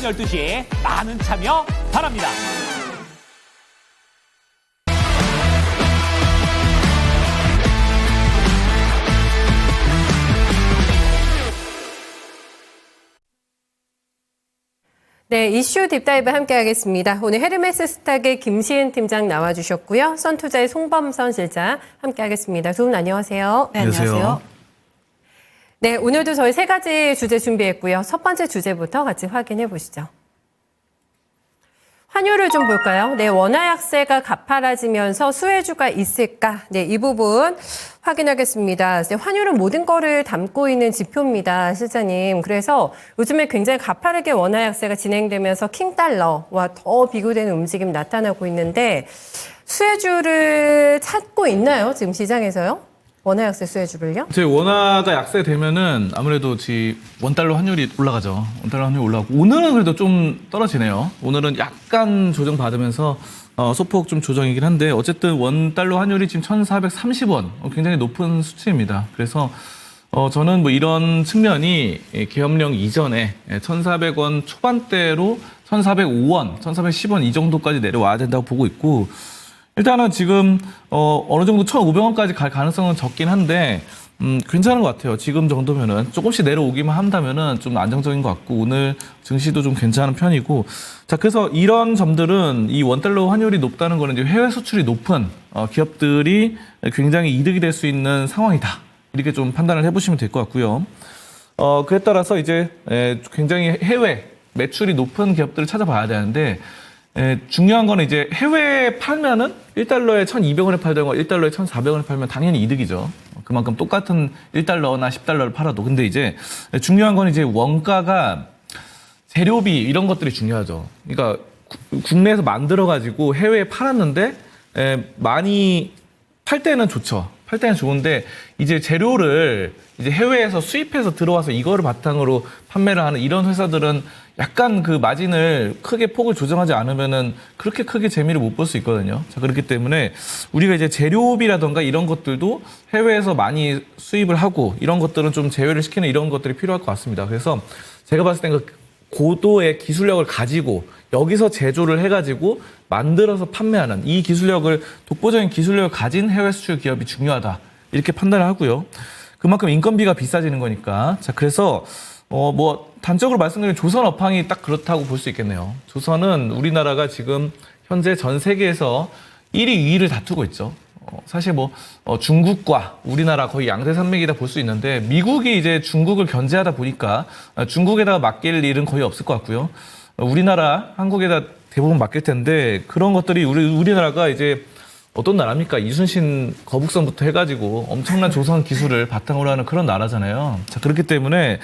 12시에 많은 참여 바랍니다. 네, 이슈 딥다이브 함께 하겠습니다. 오늘 헤르메스 스탁의 김시은 팀장 나와주셨고요. 선투자의 송범선 실장 함께 하겠습니다. 두 분 안녕하세요. 네, 안녕하세요. 네, 오늘도 저희 세 가지 주제 준비했고요. 첫 번째 주제부터 같이 확인해 보시죠. 환율을 좀 볼까요? 네, 원화 약세가 가파라지면서 수혜주가 있을까? 네, 이 부분 확인하겠습니다. 네, 환율은 모든 거를 담고 있는 지표입니다, 실장님. 그래서 요즘에 굉장히 가파르게 원화 약세가 진행되면서 킹달러와 더 비교되는 움직임이 나타나고 있는데 수혜주를 찾고 있나요? 지금 시장에서요? 원화 약세 수혜주를요? 제 원화가 약세되면은 아무래도 원달러 환율이 올라가죠. 원달러 환율이 올라가고 오늘은 그래도 좀 떨어지네요. 오늘은 약간 조정받으면서 소폭 좀 조정이긴 한데 어쨌든 원달러 환율이 지금 1,430원 굉장히 높은 수치입니다. 그래서 저는 뭐 이런 측면이 계엄령 이전에 1,400원 초반대로 1,405원, 1,410원 이 정도까지 내려와야 된다고 보고 있고 일단은 지금 어느 정도 1,500원까지 갈 가능성은 적긴 한데 괜찮은 것 같아요. 지금 정도면은 조금씩 내려오기만 한다면은 좀 안정적인 것 같고 오늘 증시도 좀 괜찮은 편이고 자 그래서 이런 점들은 이 원달러 환율이 높다는 거는 이제 해외 수출이 높은 기업들이 굉장히 이득이 될 수 있는 상황이다. 이렇게 좀 판단을 해보시면 될 것 같고요. 그에 따라서 이제 굉장히 해외 매출이 높은 기업들을 찾아봐야 되는데 중요한 거는 이제 해외에 팔면은 1달러에 1,200원에 팔던 거 1달러에 1,400원에 팔면 당연히 이득이죠. 그만큼 똑같은 1달러나 10달러를 팔아도. 근데 이제 중요한 건 이제 원가가 재료비 이런 것들이 중요하죠. 그러니까 국내에서 만들어가지고 해외에 팔았는데 많이 팔 때는 좋죠. 팔 때는 좋은데 이제 재료를 이제 해외에서 수입해서 들어와서 이거를 바탕으로 판매를 하는 이런 회사들은 약간 그 마진을 크게 폭을 조정하지 않으면은 그렇게 크게 재미를 못 볼 수 있거든요. 자, 그렇기 때문에 우리가 이제 재료비라던가 이런 것들도 해외에서 많이 수입을 하고 이런 것들은 좀 제외를 시키는 이런 것들이 필요할 것 같습니다. 그래서 제가 봤을 땐 그 고도의 기술력을 가지고 여기서 제조를 해가지고 만들어서 판매하는 이 기술력을 독보적인 기술력을 가진 해외 수출 기업이 중요하다. 이렇게 판단을 하고요. 그만큼 인건비가 비싸지는 거니까. 자, 그래서 뭐 단적으로 말씀드리면 조선 업황이 딱 그렇다고 볼 수 있겠네요. 조선은 우리나라가 지금 현재 전 세계에서 1위, 2위를 다투고 있죠. 사실 뭐 중국과 우리나라 거의 양대 산맥이다 볼 수 있는데 미국이 이제 중국을 견제하다 보니까 중국에다가 맡길 일은 거의 없을 것 같고요. 우리나라, 한국에다 대부분 맡길 텐데 그런 것들이 우리나라가 이제 어떤 나라입니까? 이순신 거북선부터 해가지고 엄청난 조선 기술을 바탕으로 하는 그런 나라잖아요. 자, 그렇기 때문에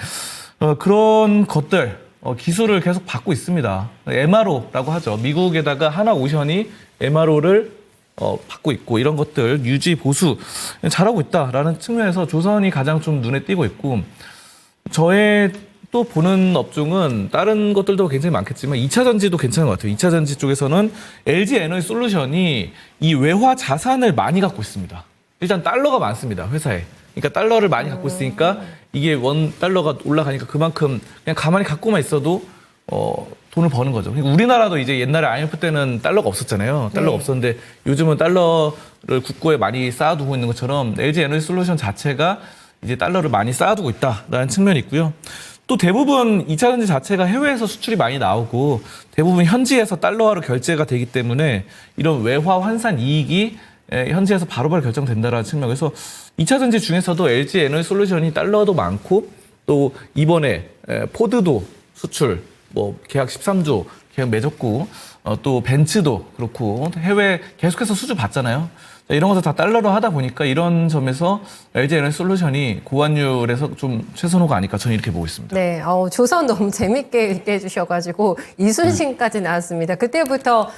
그런 것들 기술을 계속 받고 있습니다. MRO라고 하죠. 미국에다가 하나오션이 MRO를 받고 있고 이런 것들 유지 보수 잘하고 있다라는 측면에서 조선이 가장 좀 눈에 띄고 있고 저의 또 보는 업종은 다른 것들도 굉장히 많겠지만 2차 전지도 괜찮은 것 같아요. 2차 전지 쪽에서는 LG 에너지 솔루션이 이 외화 자산을 많이 갖고 있습니다. 일단 달러가 많습니다. 회사에. 그러니까 달러를 많이 갖고 있으니까 이게 원 달러가 올라가니까 그만큼 그냥 가만히 갖고만 있어도 돈을 버는 거죠. 그러니까 우리나라도 이제 옛날에 IMF 때는 달러가 없었잖아요. 달러가 없었는데 요즘은 달러를 국고에 많이 쌓아두고 있는 것처럼 LG 에너지 솔루션 자체가 이제 달러를 많이 쌓아두고 있다라는 측면이 있고요. 또 대부분 2차 전지 자체가 해외에서 수출이 많이 나오고 대부분 현지에서 달러화로 결제가 되기 때문에 이런 외화 환산 이익이 현지에서 바로바로 결정된다라는 측면. 그래서 2차 전지 중에서도 LG 에너지 솔루션이 달러도 많고 또 이번에 포드도 수출 뭐 계약 13조 계약 맺었고 또 벤츠도 그렇고 해외 계속해서 수주 받잖아요. 이런 것을 다 달러로 하다 보니까 이런 점에서 LG 에너지 솔루션이 고환율에서 좀 최선호가 아닐까 저는 이렇게 보고 있습니다. 네, 조선 너무 재밌게 얘기해 주셔가지고 이순신까지 나왔습니다. 그때부터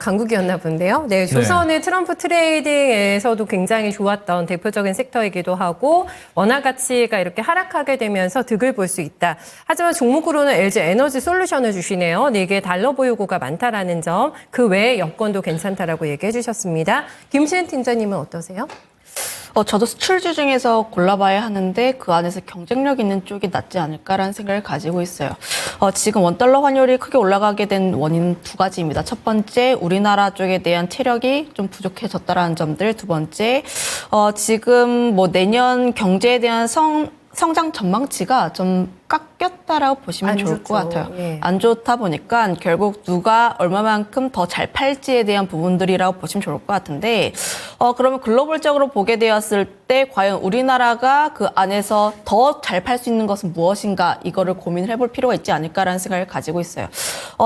강국이었나 본데요. 네, 조선의 트럼프 트레이딩에서도 굉장히 좋았던 대표적인 섹터이기도 하고 원화 가치가 이렇게 하락하게 되면서 득을 볼 수 있다. 하지만 종목으로는 LG 에너지 솔루션을 주시네요. 네 개의 달러 보유고가 많다라는 점, 그 외의 여건도 괜찮다라고 얘기해 주셨습니다. 김시은 팀장님은 어떠세요? 저도 수출주 중에서 골라봐야 하는데 그 안에서 경쟁력 있는 쪽이 낫지 않을까라는 생각을 가지고 있어요. 지금 원달러 환율이 크게 올라가게 된 원인은 두 가지입니다. 첫 번째, 우리나라 쪽에 대한 체력이 좀 부족해졌다라는 점들. 두 번째, 지금 뭐 내년 경제에 대한 성장 전망치가 좀 깎였다라고 보시면 안 좋을 좋죠. 것 같아요. 예. 안 좋다 보니까 결국 누가 얼마만큼 더 잘 팔지에 대한 부분들이라고 보시면 좋을 것 같은데 그러면 글로벌적으로 보게 되었을 때 과연 우리나라가 그 안에서 더 잘 팔 수 있는 것은 무엇인가 이거를 고민을 해볼 필요가 있지 않을까라는 생각을 가지고 있어요.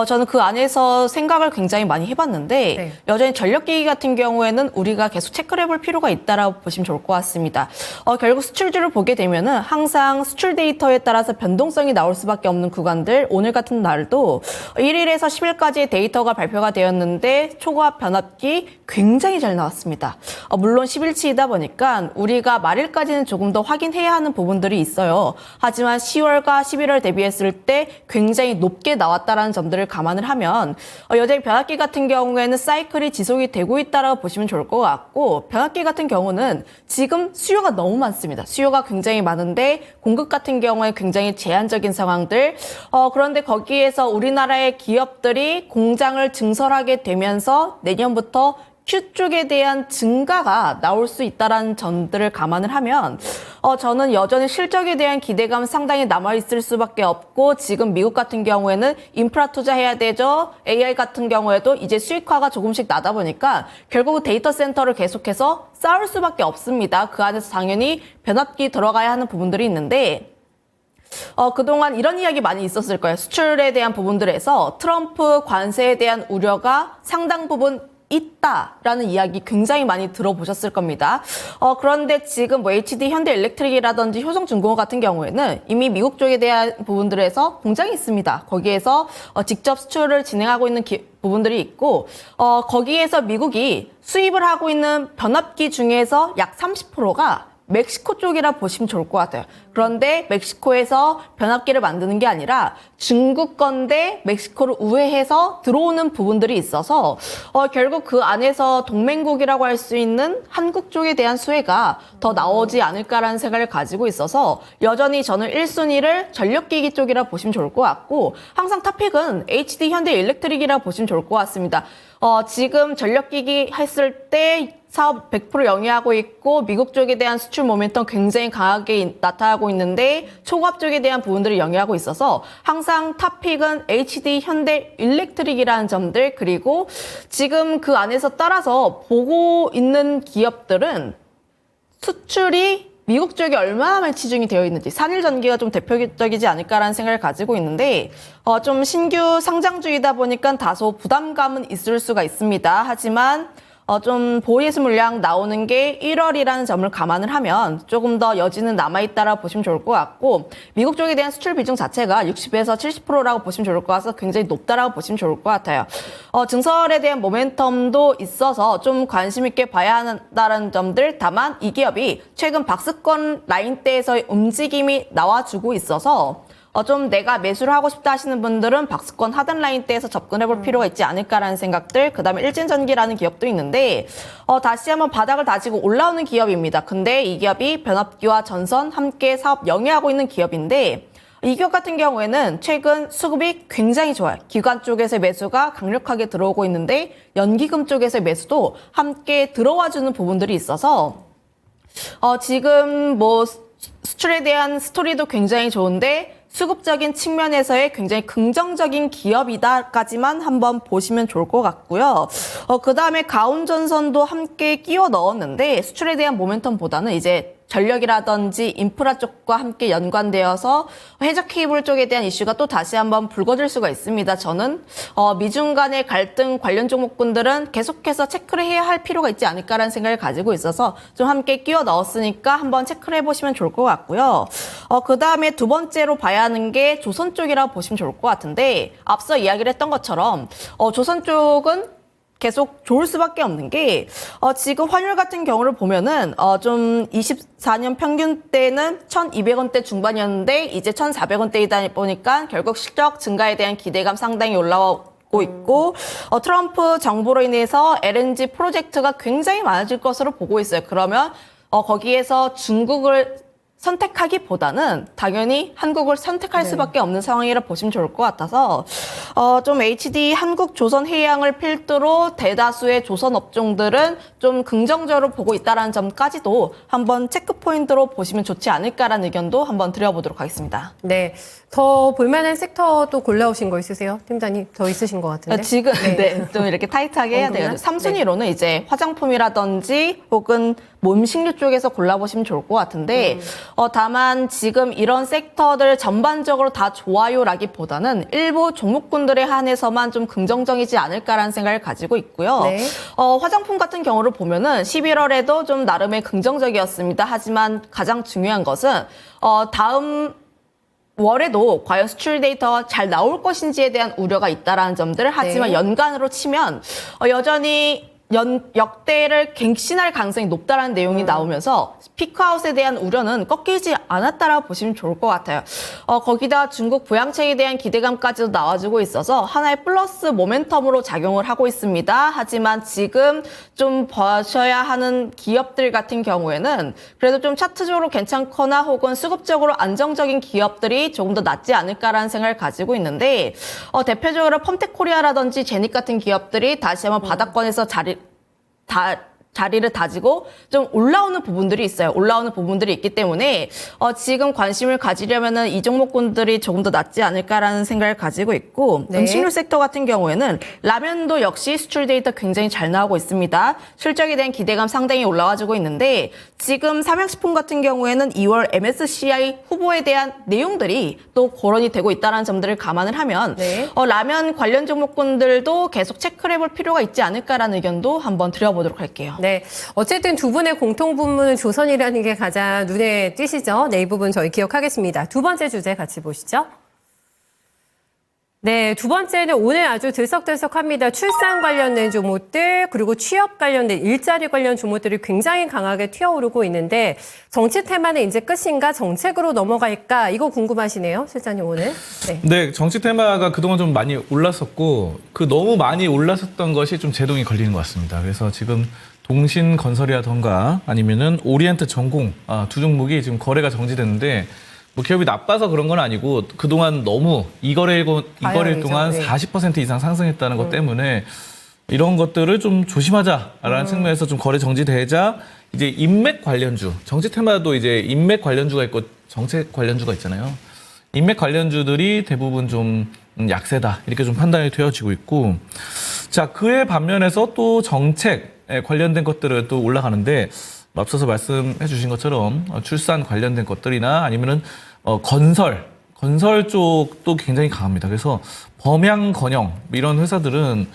저는 그 안에서 생각을 굉장히 많이 해봤는데 네. 여전히 전력기기 같은 경우에는 우리가 계속 체크를 해볼 필요가 있다라고 보시면 좋을 것 같습니다. 결국 수출주를 보게 되면은 항상 수출 데이터에 따라서 변동성이 나올 수밖에 없는 구간들, 오늘 같은 날도 1일에서 10일까지의 데이터가 발표가 되었는데 초고압 변압기 굉장히 잘 나왔습니다. 물론 10일치이다 보니까 우리가 말일까지는 조금 더 확인해야 하는 부분들이 있어요. 하지만 10월과 11월 대비했을 때 굉장히 높게 나왔다라는 점들을 감안을 하면 여전히 변압기 같은 경우에는 사이클이 지속이 되고 있다라고 보시면 좋을 것 같고, 변압기 같은 경우는 지금 수요가 너무 많습니다. 수요가 굉장히 많은데 공급 같은 경우에 굉장히 제한적인 상황들. 그런데 거기에서 우리나라의 기업들이 공장을 증설하게 되면서 내년부터 Q 쪽에 대한 증가가 나올 수 있다는 점들을 감안을 하면 저는 여전히 실적에 대한 기대감 상당히 남아있을 수밖에 없고, 지금 미국 같은 경우에는 인프라 투자해야 되죠. AI 같은 경우에도 이제 수익화가 조금씩 나다 보니까 결국 데이터 센터를 계속해서 쌓을 수밖에 없습니다. 그 안에서 당연히 변압기 들어가야 하는 부분들이 있는데 그동안 이런 이야기 많이 있었을 거예요. 수출에 대한 부분들에서 트럼프 관세에 대한 우려가 상당 부분 있다라는 이야기 굉장히 많이 들어보셨을 겁니다. 그런데 지금 뭐 HD 현대일렉트릭이라든지 효성중공업 같은 경우에는 이미 미국 쪽에 대한 부분들에서 공장이 있습니다. 거기에서 직접 수출을 진행하고 있는 부분들이 있고, 거기에서 미국이 수입을 하고 있는 변압기 중에서 약 30%가 멕시코 쪽이라 보시면 좋을 것 같아요. 그런데 멕시코에서 변압기를 만드는 게 아니라 중국 건데 멕시코를 우회해서 들어오는 부분들이 있어서 결국 그 안에서 동맹국이라고 할 수 있는 한국 쪽에 대한 수혜가 더 나오지 않을까라는 생각을 가지고 있어서 여전히 저는 1순위를 전력기기 쪽이라 보시면 좋을 것 같고, 항상 탑픽은 HD 현대일렉트릭이라 보시면 좋을 것 같습니다. 지금 전력기기 했을 때 사업 100% 영위하고 있고, 미국 쪽에 대한 수출 모멘텀 굉장히 강하게 나타나고 있는데 초고압 쪽에 대한 부분들을 영위하고 있어서 항상 탑픽은 HD 현대일렉트릭이라는 점들, 그리고 지금 그 안에서 따라서 보고 있는 기업들은 수출이 미국 쪽에 얼마나 치중이 되어 있는지, 산일전기가 좀 대표적이지 않을까라는 생각을 가지고 있는데 좀 신규 상장주이다 보니까 다소 부담감은 있을 수가 있습니다. 하지만 좀 보이스 물량 나오는 게 1월이라는 점을 감안을 하면 조금 더 여지는 남아있다라 보시면 좋을 것 같고, 미국 쪽에 대한 수출 비중 자체가 60에서 70%라고 보시면 좋을 것 같아서 굉장히 높다라고 보시면 좋을 것 같아요. 증설에 대한 모멘텀도 있어서 좀 관심 있게 봐야 한다는 점들. 다만 이 기업이 최근 박스권 라인대에서의 움직임이 나와주고 있어서 좀 내가 매수를 하고 싶다 하시는 분들은 박스권 하단 라인대에서 접근해 볼 필요가 있지 않을까라는 생각들. 그다음에 일진전기라는 기업도 있는데 다시 한번 바닥을 다지고 올라오는 기업입니다. 근데 이 기업이 변압기와 전선 함께 사업 영위하고 있는 기업인데, 이 기업 같은 경우에는 최근 수급이 굉장히 좋아요. 기관 쪽에서 매수가 강력하게 들어오고 있는데 연기금 쪽에서 매수도 함께 들어와주는 부분들이 있어서 지금 뭐 수출에 대한 스토리도 굉장히 좋은데 수급적인 측면에서의 굉장히 긍정적인 기업이다까지만 한번 보시면 좋을 것 같고요. 그 다음에 가온전선도 함께 끼워 넣었는데 수출에 대한 모멘텀보다는 이제 전력이라든지 인프라 쪽과 함께 연관되어서 해적 케이블 쪽에 대한 이슈가 또 다시 한번 불거질 수가 있습니다. 저는 미중 간의 갈등 관련 종목군들은 계속해서 체크를 해야 할 필요가 있지 않을까라는 생각을 가지고 있어서 좀 함께 끼워 넣었으니까 한번 체크를 해보시면 좋을 것 같고요. 그 다음에 두 번째로 봐야 하는 게 조선 쪽이라고 보시면 좋을 것 같은데, 앞서 이야기를 했던 것처럼 조선 쪽은 계속 좋을 수밖에 없는 게 지금 환율 같은 경우를 보면은 좀 24년 평균 때는 1,200원대 중반이었는데 이제 1,400원대이다 보니까 결국 실적 증가에 대한 기대감 상당히 올라오고 있고, 트럼프 정부로 인해서 LNG 프로젝트가 굉장히 많아질 것으로 보고 있어요. 그러면 거기에서 중국을 선택하기보다는 당연히 한국을 선택할 수밖에 없는 상황이라 보시면 좋을 것 같아서 좀 HD 한국조선해양을 필두로 대다수의 조선 업종들은 좀 긍정적으로 보고 있다는 점까지도 한번 체크 포인트로 보시면 좋지 않을까라는 의견도 한번 드려보도록 하겠습니다. 네. 더 볼만한 섹터도 골라오신 거 있으세요? 팀장님 더 있으신 것 같은데. 지금 좀 이렇게 타이트하게 해야 돼요. 3순위로는 이제 화장품이라든지 혹은 몸식류 쪽에서 골라보시면 좋을 것 같은데 다만 지금 이런 섹터들 전반적으로 다 좋아요라기보다는 일부 종목군들에 한해서만 좀 긍정적이지 않을까라는 생각을 가지고 있고요. 네. 화장품 같은 경우를 보면은 11월에도 좀 나름의 긍정적이었습니다. 하지만 가장 중요한 것은 다음 월에도 과연 수출 데이터가 잘 나올 것인지에 대한 우려가 있다라는 점들. 하지만 네. 연간으로 치면 여전히 역대를 갱신할 가능성이 높다라는 내용이 나오면서 피크아웃에 대한 우려는 꺾이지 않았다라고 보시면 좋을 것 같아요. 거기다 중국 부양책에 대한 기대감까지도 나와주고 있어서 하나의 플러스 모멘텀으로 작용을 하고 있습니다. 하지만 지금 좀 보셔야 하는 기업들 같은 경우에는 그래도 좀 차트적으로 괜찮거나 혹은 수급적으로 안정적인 기업들이 조금 더 낫지 않을까라는 생각을 가지고 있는데 대표적으로 펌텍코리아라든지 제닉 같은 기업들이 다시 한번 바닥권에서 자리를 다지고 좀 올라오는 부분들이 있어요. 올라오는 부분들이 있기 때문에 지금 관심을 가지려면은 이 종목군들이 조금 더 낫지 않을까라는 생각을 가지고 있고 네. 음식료 섹터 같은 경우에는 라면도 역시 수출 데이터 굉장히 잘 나오고 있습니다. 실적에 대한 기대감 상당히 올라와주고 있는데 지금 삼양식품 같은 경우에는 2월 MSCI 후보에 대한 내용들이 또 거론이 되고 있다는 점들을 감안을 하면 네. 라면 관련 종목군들도 계속 체크를 해볼 필요가 있지 않을까라는 의견도 한번 드려보도록 할게요. 네. 어쨌든 두 분의 공통 분모는 조선이라는 게 가장 눈에 띄시죠? 네, 이 부분 저희 기억하겠습니다. 두 번째 주제 같이 보시죠. 네, 두 번째는 오늘 아주 들썩들썩합니다. 출산 관련된 종목들, 그리고 취업 관련된 일자리 관련 종목들이 굉장히 강하게 튀어오르고 있는데 정치 테마는 이제 끝인가 정책으로 넘어갈까? 이거 궁금하시네요, 실장님 오늘. 네. 네, 정치 테마가 그동안 좀 많이 올랐었고 너무 많이 올랐었던 것이 좀 제동이 걸리는 것 같습니다. 그래서 지금 동신건설이라던가 아니면은 오리엔트 전공 두 종목이 지금 거래가 정지됐는데 뭐 기업이 나빠서 그런 건 아니고 그동안 너무 이 거래일 동안 네. 40% 이상 상승했다는 것 때문에 이런 것들을 좀 조심하자라는 측면에서 좀 거래 정지되자 이제 인맥 관련주, 정치 테마도 이제 인맥 관련주가 있고 정책 관련주가 있잖아요. 인맥 관련주들이 대부분 좀 약세다 이렇게 좀 판단이 되어지고 있고 자 그에 반면에서 또 정책에 관련된 것들은 또 올라가는데 앞서서 말씀해 주신 것처럼 출산 관련된 것들이나 아니면은 건설 쪽도 굉장히 강합니다. 그래서 범양건영 이런 회사는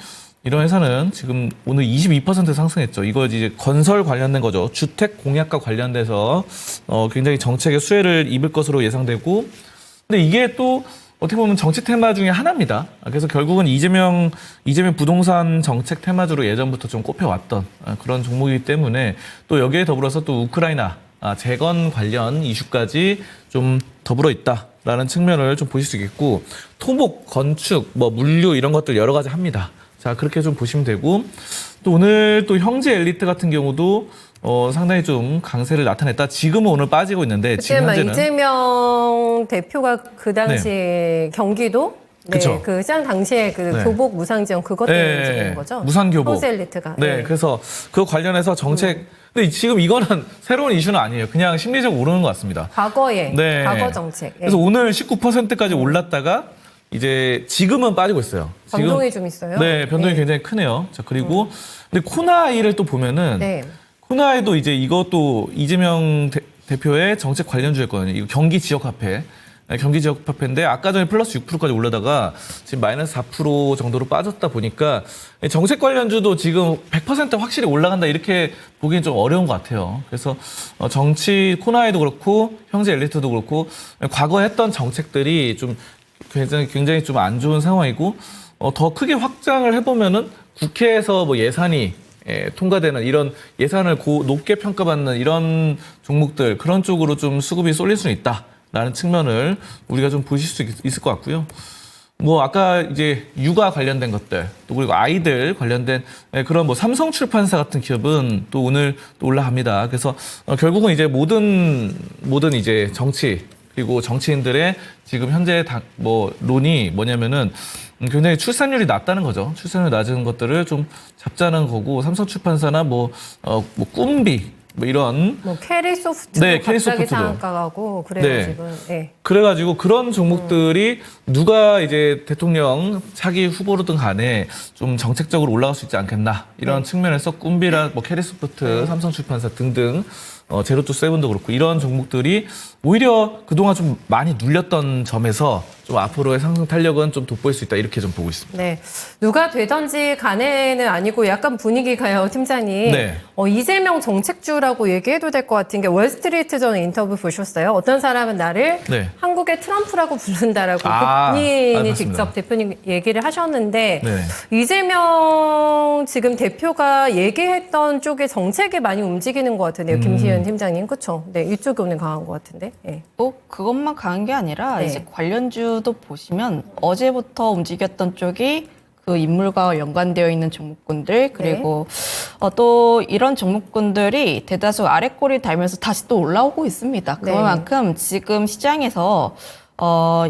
지금 오늘 22% 상승했죠. 이거 이제 건설 관련된 거죠. 주택 공약과 관련돼서 굉장히 정책의 수혜를 입을 것으로 예상되고 근데 이게 또 어떻게 보면 정치 테마 중에 하나입니다. 그래서 결국은 이재명 부동산 정책 테마주로 예전부터 좀 꼽혀왔던 그런 종목이기 때문에 또 여기에 더불어서 또 우크라이나 재건 관련 이슈까지 좀 더불어 있다라는 측면을 좀 보실 수 있겠고 토목, 건축, 뭐 물류 이런 것들 여러 가지 합니다. 자 그렇게 좀 보시면 되고 또 오늘 또 형제 엘리트 같은 경우도 상당히 좀 강세를 나타냈다. 지금은 오늘 빠지고 있는데 지금 그때 막 현재는 이재명 대표가 그 당시에 경기도 그쵸. 그 시장 당시에 그 네. 교복 무상 지원 그것 때문에 네, 지는 거죠. 무상 교복. 형제 엘리트가. 네, 그래서 그 관련해서 정책. 근데 지금 이거는 새로운 이슈는 아니에요. 그냥 심리적으로 오르는 것 같습니다. 과거에 네. 과거 정책. 그래서 오늘 19%까지 올랐다가 이제 지금은 빠지고 있어요. 지금, 변동이 좀 있어요. 네, 변동이 굉장히 크네요. 자 그리고 근데 코나이를 또 보면은 네. 코나이도 이제 이것도 이재명 대표의 정책 관련주였거든요. 이거 경기 지역 화폐. 경기 지역 화폐인데 아까 전에 플러스 6%까지 올라다가 지금 마이너스 4% 정도로 빠졌다 보니까 정책 관련주도 지금 100% 확실히 올라간다 이렇게 보기엔 좀 어려운 것 같아요. 그래서 정치 코나이도 그렇고 형제 엘리트도 그렇고 과거에 했던 정책들이 좀 굉장히 좀 안 좋은 상황이고 더 크게 확장을 해보면은 국회에서 뭐 예산이 통과되는 이런 예산을 높게 평가받는 이런 종목들 그런 쪽으로 좀 수급이 쏠릴 수는 있다라는 측면을 우리가 좀 보실 수 있을 것 같고요. 뭐 아까 이제 육아 관련된 것들 또 그리고 아이들 관련된 그런 뭐 삼성출판사 같은 기업은 또 오늘 또 올라갑니다. 그래서 결국은 이제 모든 이제 정치 그리고 정치인들의 지금 현재 뭐 론이 뭐냐면은 굉장히 출산율이 낮다는 거죠. 출산율 낮은 것들을 좀 잡자는 거고 삼성출판사나 뭐 꿈비 뭐 이런 뭐 캐리소프트도 네, 갑자기 캐리소프트도. 상한가 가고 그래요 네. 지금. 네. 그래가지고 그런 종목들이 누가 이제 대통령 차기 후보로든 간에 좀 정책적으로 올라갈 수 있지 않겠나 이런 측면에서 꿈비라 뭐 캐리소프트, 삼성출판사 등등 제로투세븐도 그렇고 이런 종목들이 오히려 그동안 좀 많이 눌렸던 점에서 좀 앞으로의 상승 탄력은 좀 돋보일 수 있다 이렇게 좀 보고 있습니다. 네. 누가 되든지 간에는 아니고 약간 분위기가요, 팀장님. 네. 이재명 정책주라고 얘기해도 될 것 같은 게 월스트리트저널 인터뷰 보셨어요? 어떤 사람은 나를 네. 한국의 트럼프라고 부른다라고 맞습니다. 본인이 직접 대표님 얘기를 하셨는데 네. 이재명 지금 대표가 얘기했던 쪽에 정책이 많이 움직이는 것 같은데요, 김시현 팀장님. 그렇죠? 네, 이쪽이 오늘 강한 것 같은데. 네. 그것만 강한 게 아니라 네. 이제 관련주도 보시면 어제부터 움직였던 쪽이 그 인물과 연관되어 있는 종목군들 그리고 또 이런 종목군들이 대다수 아랫골이 달면서 다시 또 올라오고 있습니다. 네. 그만큼 지금 시장에서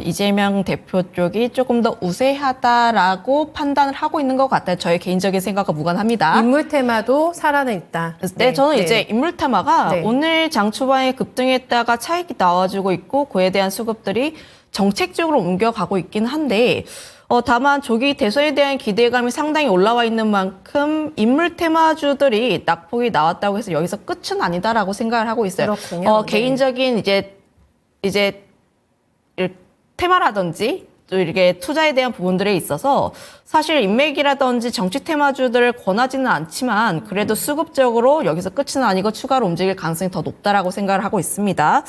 이재명 대표 쪽이 조금 더 우세하다라고 판단을 하고 있는 것 같아요. 저의 개인적인 생각과 무관합니다. 인물 테마도 살아는 있다. 네, 저는 이제 인물 테마가 네. 오늘 장 초반에 급등했다가 차익이 나와주고 있고 그에 대한 수급들이 정책적으로 옮겨가고 있긴 한데 다만 조기 대선에 대한 기대감이 상당히 올라와 있는 만큼 인물 테마주들이 낙폭이 나왔다고 해서 여기서 끝은 아니다라고 생각을 하고 있어요. 그렇군요. 네. 개인적인 이제 테마라든지 또 이렇게 투자에 대한 부분들에 있어서 사실 인맥이라든지 정치 테마주들을 권하지는 않지만 그래도 수급적으로 여기서 끝은 아니고 추가로 움직일 가능성이 더 높다라고 생각을 하고 있습니다.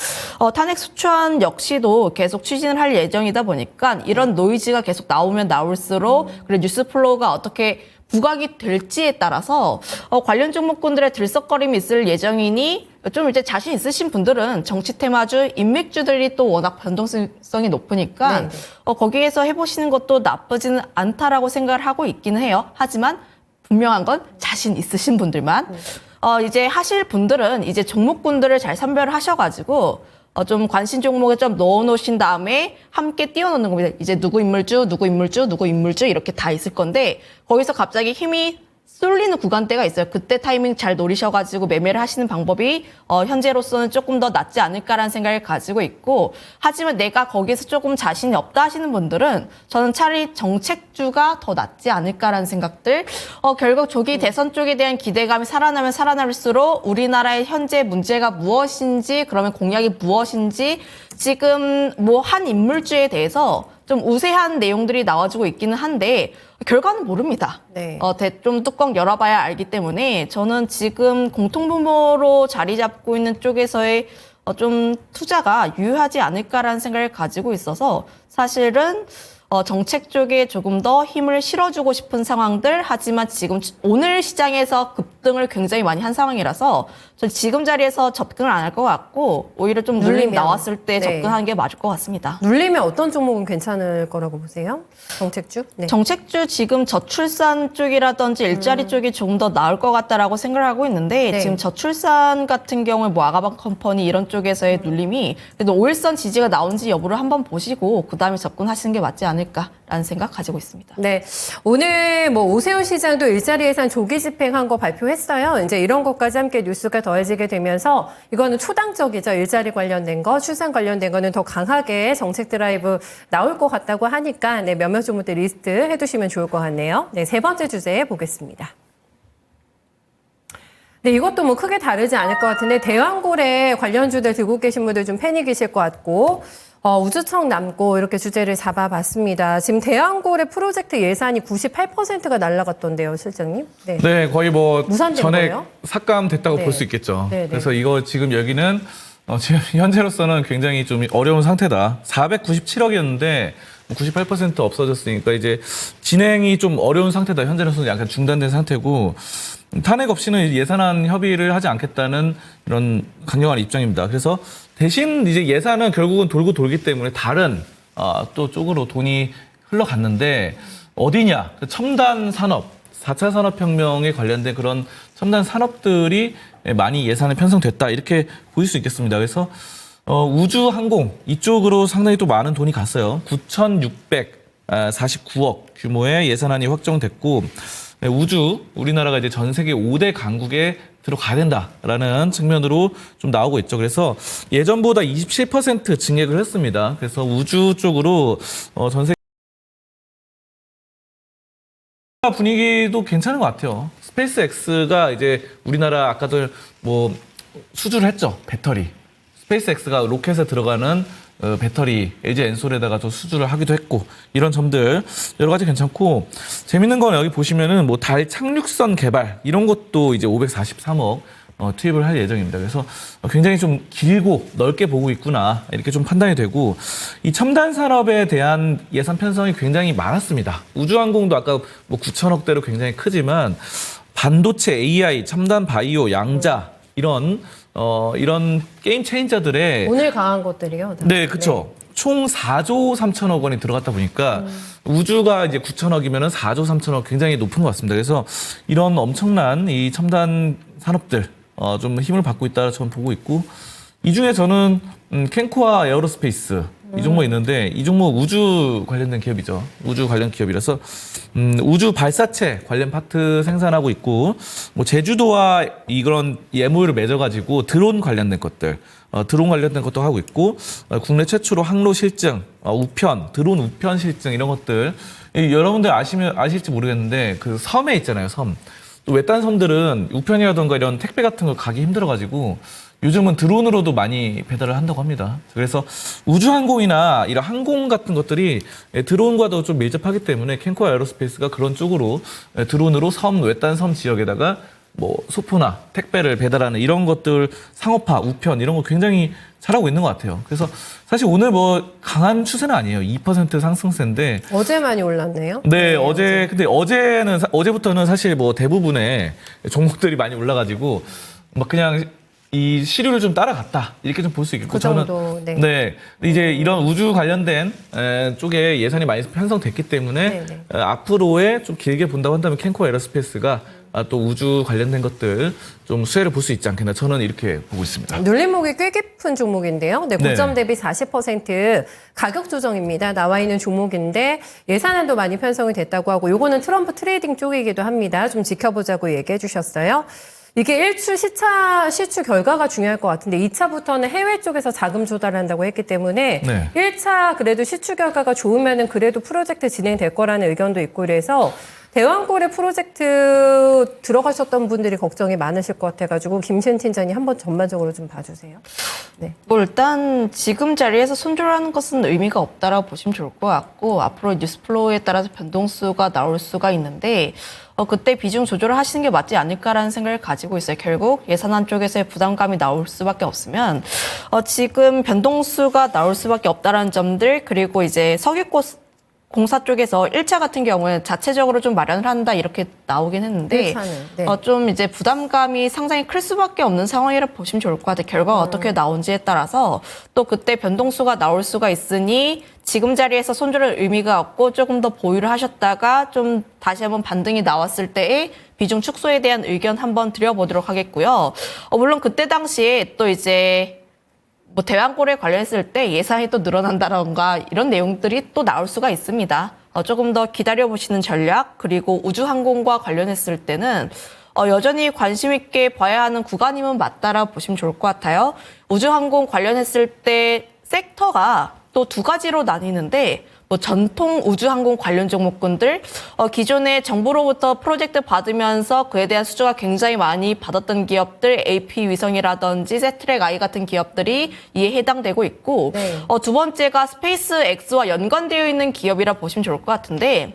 탄핵 소추안 역시도 계속 추진을 할 예정이다 보니까 이런 노이즈가 계속 나오면 나올수록 그리고 뉴스 플로우가 어떻게 부각이 될지에 따라서 관련 종목군들의 들썩거림이 있을 예정이니 좀 이제 자신 있으신 분들은 정치 테마주, 인맥주들이 또 워낙 변동성이 높으니까 네. 거기에서 해보시는 것도 나쁘지는 않다라고 생각을 하고 있기는 해요. 하지만 분명한 건 자신 있으신 분들만 이제 하실 분들은 이제 종목군들을 잘 선별을 하셔가지고 좀 관심 종목에 좀 넣어놓으신 다음에 함께 띄워놓는 겁니다. 이제 누구 인물주, 누구 인물주, 누구 인물주 이렇게 다 있을 건데 거기서 갑자기 힘이 쏠리는 구간대가 있어요. 그때 타이밍 잘 노리셔가지고 매매를 하시는 방법이 현재로서는 조금 더 낫지 않을까라는 생각을 가지고 있고 하지만 내가 거기서 조금 자신이 없다 하시는 분들은 저는 차라리 정책주가 더 낫지 않을까라는 생각들 결국 조기 대선 쪽에 대한 기대감이 살아나면 살아날수록 우리나라의 현재 문제가 무엇인지 그러면 공약이 무엇인지 지금 뭐 한 인물주에 대해서 좀 우세한 내용들이 나와주고 있기는 한데 결과는 모릅니다. 네. 좀 뚜껑 열어봐야 알기 때문에 저는 지금 공통분모로 자리 잡고 있는 쪽에서의 좀 투자가 유효하지 않을까라는 생각을 가지고 있어서 사실은 정책 쪽에 조금 더 힘을 실어주고 싶은 상황들 하지만 지금 오늘 시장에서 급등을 굉장히 많이 한 상황이라서 전 지금 자리에서 접근을 안 할 것 같고 오히려 좀 눌림 눌리면. 나왔을 때 네. 접근하는 게 맞을 것 같습니다. 눌리면 어떤 종목은 괜찮을 거라고 보세요? 정책주? 네. 정책주 지금 저출산 쪽이라든지 일자리 쪽이 조금 더 나을 것 같다라고 생각을 하고 있는데 네. 지금 저출산 같은 경우에 뭐 아가방 컴퍼니 이런 쪽에서의 눌림이 그래도 5일선 지지가 나온지 여부를 한번 보시고 그 다음에 접근하시는 게 맞지 않을까라는 생각 가지고 있습니다. 네. 오늘 뭐 오세훈 시장도 일자리 예산 조기 집행한 거 발표했어요. 이제 이런 것까지 함께 뉴스가 더해지게 되면서 이거는 초당적이죠. 일자리 관련된 거, 출산 관련된 거는 더 강하게 정책 드라이브 나올 것 같다고 하니까 네, 몇몇 종목들 리스트 해두시면 좋을 것 같네요. 네, 세 번째 주제 보겠습니다. 네, 이것도 뭐 크게 다르지 않을 것 같은데 대왕고래 관련주들 들고 계신 분들 좀 패닉이실 것 같고 우주청 남고 이렇게 주제를 잡아봤습니다. 지금 대왕고래 프로젝트 예산이 98%가 날라갔던데요, 실장님? 네. 네, 거의 뭐 무산된 전액 거예요? 삭감됐다고 네. 볼 수 있겠죠. 네, 네. 그래서 이거 지금 여기는 지금 현재로서는 굉장히 좀 어려운 상태다. 497억이었는데 98% 없어졌으니까 이제 진행이 좀 어려운 상태다. 현재로서는 약간 중단된 상태고 탄핵 없이는 예산안 협의를 하지 않겠다는 이런 강경한 입장입니다. 그래서 대신 이제 예산은 결국은 돌고 돌기 때문에 다른 또 쪽으로 돈이 흘러갔는데 어디냐? 첨단 산업, 4차 산업혁명에 관련된 그런 첨단 산업들이 많이 예산에 편성됐다 이렇게 보일 수 있겠습니다. 그래서 우주 항공 이쪽으로 상당히 또 많은 돈이 갔어요. 9,649억 규모의 예산안이 확정됐고 우주 우리나라가 이제 전 세계 5대 강국에 들어가야 된다라는 측면으로 좀 나오고 있죠. 그래서 예전보다 27% 증액을 했습니다. 그래서 우주 쪽으로 전 세계 분위기도 괜찮은 것 같아요. 스페이스X가 이제 우리나라 아까도 뭐 수주를 했죠. 배터리. 스페이스X가 로켓에 들어가는 배터리 LG 엔솔에다가 또 수주를 하기도 했고 이런 점들 여러 가지 괜찮고 재밌는 건 여기 보시면은 뭐 달 착륙선 개발 이런 것도 이제 543억 투입을 할 예정입니다. 그래서 굉장히 좀 길고 넓게 보고 있구나 이렇게 좀 판단이 되고 이 첨단 산업에 대한 예산 편성이 굉장히 많았습니다. 우주항공도 아까 뭐 9천억대로 굉장히 크지만 반도체, AI, 첨단 바이오, 양자 이런 게임 체인저들의 오늘 강한 것들이요. 다. 네, 그렇죠. 총 4조 3천억 원이 들어갔다 보니까 우주가 이제 9천억이면 4조 3천억 굉장히 높은 것 같습니다. 그래서 이런 엄청난 이 첨단 산업들 좀 힘을 받고 있다 저는 보고 있고 이 중에 저는 캔코아 에어로스페이스 이 종목 있는데 이 종목 우주 관련된 기업이죠. 우주 관련 기업이라서 우주 발사체 관련 파트 생산하고 있고 뭐 제주도와 이런 MOU를 맺어가지고 드론 관련된 것들 드론 관련된 것도 하고 있고 국내 최초로 항로 실증, 우편, 드론 우편 실증 이런 것들 여러분들 아실지 모르겠는데 그 섬에 있잖아요. 섬. 또 외딴 섬들은 우편이라던가 이런 택배 같은 거 가기 힘들어가지고 요즘은 드론으로도 많이 배달을 한다고 합니다. 그래서 우주항공이나 이런 항공 같은 것들이 드론과도 좀 밀접하기 때문에 캔코아 에어로스페이스가 그런 쪽으로 드론으로 섬, 외딴 섬 지역에다가 뭐 소포나 택배를 배달하는 이런 것들 상업화, 우편 이런 거 굉장히 잘하고 있는 것 같아요. 그래서 사실 오늘 뭐 강한 추세는 아니에요. 2% 상승세인데 어제 많이 올랐네요. 네, 근데 어제부터는 사실 뭐 대부분의 종목들이 많이 올라가지고 막 그냥 이 시류를 좀 따라갔다 이렇게 좀 볼 수 있겠고 그 정도, 저는 네 이제 이런 우주 관련된 쪽에 예산이 많이 편성됐기 때문에 앞으로의 좀 길게 본다고 한다면 캔코아 에어로스페이스가 또 우주 관련된 것들 좀 수혜를 볼 수 있지 않겠나 저는 이렇게 보고 있습니다. 눌림목이 꽤 깊은 종목인데요. 네, 고점 네. 대비 40% 가격 조정입니다. 나와 있는 종목인데 예산안도 많이 편성이 됐다고 하고 요거는 트럼프 트레이딩 쪽이기도 합니다. 좀 지켜보자고 얘기해 주셨어요. 이게 1차 시추 결과가 중요할 것 같은데 2차부터는 해외 쪽에서 자금 조달한다고 했기 때문에 네. 1차 그래도 시추 결과가 좋으면은 그래도 프로젝트 진행될 거라는 의견도 있고 그래서 대왕고래 프로젝트 들어가셨던 분들이 걱정이 많으실 것 같아가지고 김시은 팀장님 한번 전반적으로 좀 봐주세요. 네. 뭐 일단 지금 자리에서 손절하는 것은 의미가 없다라고 보시면 좋을 것 같고 앞으로 뉴스플로우에 따라서 변동수가 나올 수가 있는데 그때 비중 조절을 하시는 게 맞지 않을까라는 생각을 가지고 있어요. 결국 예산안 쪽에서의 부담감이 나올 수밖에 없으면 지금 변동수가 나올 수밖에 없다라는 점들 그리고 이제 석유꽃 공사 쪽에서 1차 같은 경우에는 자체적으로 좀 마련을 한다 이렇게 나오긴 했는데 1차는, 네. 좀 이제 부담감이 상당히 클 수밖에 없는 상황이라 보시면 좋을 것 같아요. 결과가 어떻게 나온지에 따라서 또 그때 변동수가 나올 수가 있으니 지금 자리에서 손절할 의미가 없고 조금 더 보유를 하셨다가 좀 다시 한번 반등이 나왔을 때의 비중 축소에 대한 의견 한번 드려보도록 하겠고요. 물론 그때 당시에 또 이제 뭐 대왕골에 관련했을 때 예산이 또 늘어난다던가 이런 내용들이 또 나올 수가 있습니다. 조금 더 기다려보시는 전략 그리고 우주항공과 관련했을 때는 여전히 관심 있게 봐야 하는 구간이면 맞다라고 보시면 좋을 것 같아요. 우주항공 관련했을 때 섹터가 또 두 가지로 나뉘는데 뭐 전통 우주항공 관련 종목군들 기존에 정부로부터 프로젝트 받으면서 그에 대한 수주가 굉장히 많이 받았던 기업들 AP 위성이라든지 세트랙 I 같은 기업들이 이에 해당되고 있고 네. 두 번째가 스페이스 X와 연관되어 있는 기업이라 보시면 좋을 것 같은데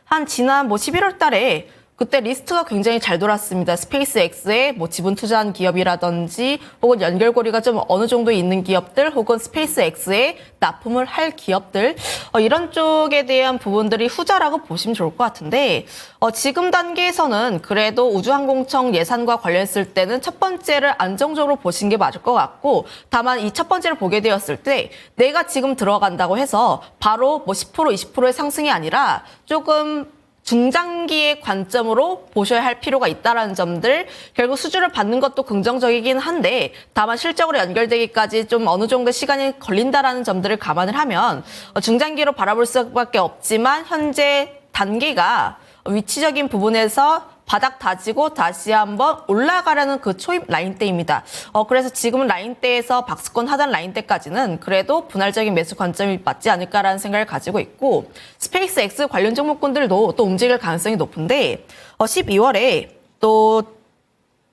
한 지난 뭐 11월 달에 그 그때 리스트가 굉장히 잘 돌았습니다. 스페이스X에 뭐 지분 투자한 기업이라든지 혹은 연결고리가 좀 어느 정도 있는 기업들 혹은 스페이스X에 납품을 할 기업들 이런 쪽에 대한 부분들이 후자라고 보시면 좋을 것 같은데 지금 단계에서는 그래도 우주항공청 예산과 관련했을 때는 첫 번째를 안정적으로 보신 게 맞을 것 같고 다만 이 첫 번째를 보게 되었을 때 내가 지금 들어간다고 해서 바로 뭐 10% 20%의 상승이 아니라 조금 중장기의 관점으로 보셔야 할 필요가 있다는 점들 결국 수주를 받는 것도 긍정적이긴 한데 다만 실적으로 연결되기까지 좀 어느 정도 시간이 걸린다라는 점들을 감안을 하면 중장기로 바라볼 수밖에 없지만 현재 단계가 위치적인 부분에서 바닥 다지고 다시 한번 올라가려는 그 초입 라인대입니다. 그래서 지금은 라인대에서 박스권 하단 라인대까지는 그래도 분할적인 매수 관점이 맞지 않을까라는 생각을 가지고 있고 스페이스X 관련 종목군들도 또 움직일 가능성이 높은데 12월에 또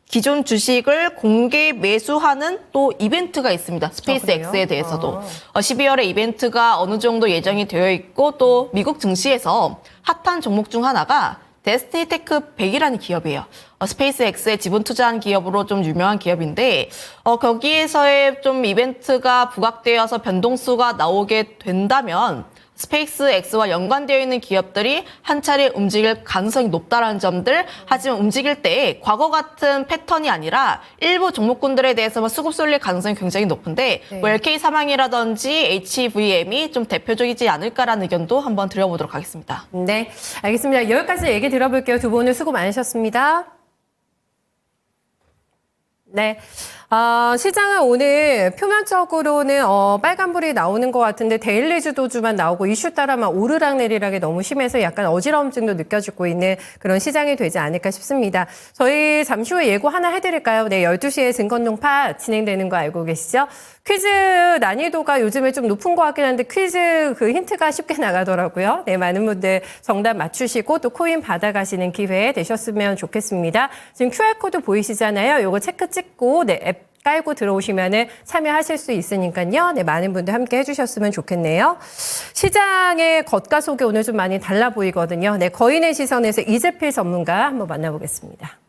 기존 주식을 공개 매수하는 또 이벤트가 있습니다. 스페이스X에 대해서도. 12월에 이벤트가 어느 정도 예정이 되어 있고 또 미국 증시에서 핫한 종목 중 하나가 데스티니 테크 100이라는 기업이에요. 스페이스X에 지분 투자한 기업으로 좀 유명한 기업인데 거기에서의 좀 이벤트가 부각되어서 변동수가 나오게 된다면 스페이스X와 연관되어 있는 기업들이 한 차례 움직일 가능성이 높다라는 점들 하지만 움직일 때 과거 같은 패턴이 아니라 일부 종목군들에 대해서만 수급 쏠릴 가능성이 굉장히 높은데 네. 뭐 LK사망이라든지 HVM이 좀 대표적이지 않을까라는 의견도 한번 드려보도록 하겠습니다. 네, 알겠습니다. 여기까지 얘기 들어볼게요. 두 분은 수고 많으셨습니다. 네. 시장은 오늘 표면적으로는 빨간불이 나오는 것 같은데 데일리 주도주만 나오고 이슈 따라만 오르락내리락이 너무 심해서 약간 어지러움증도 느껴지고 있는 그런 시장이 되지 않을까 싶습니다. 저희 잠시 후에 예고 하나 해드릴까요? 네, 12시에 증권동파 진행되는 거 알고 계시죠? 퀴즈 난이도가 요즘에 좀 높은 것 같긴 한데 퀴즈 그 힌트가 쉽게 나가더라고요. 네, 많은 분들 정답 맞추시고 또 코인 받아가시는 기회 되셨으면 좋겠습니다. 지금 QR코드 보이시잖아요. 요거 체크 찍고 네, 앱 깔고 들어오시면은 참여하실 수 있으니까요. 네, 많은 분들 함께 해주셨으면 좋겠네요. 시장의 겉과 속이 오늘 좀 많이 달라 보이거든요. 네, 거인의 시선에서 이재필 전문가 한번 만나보겠습니다.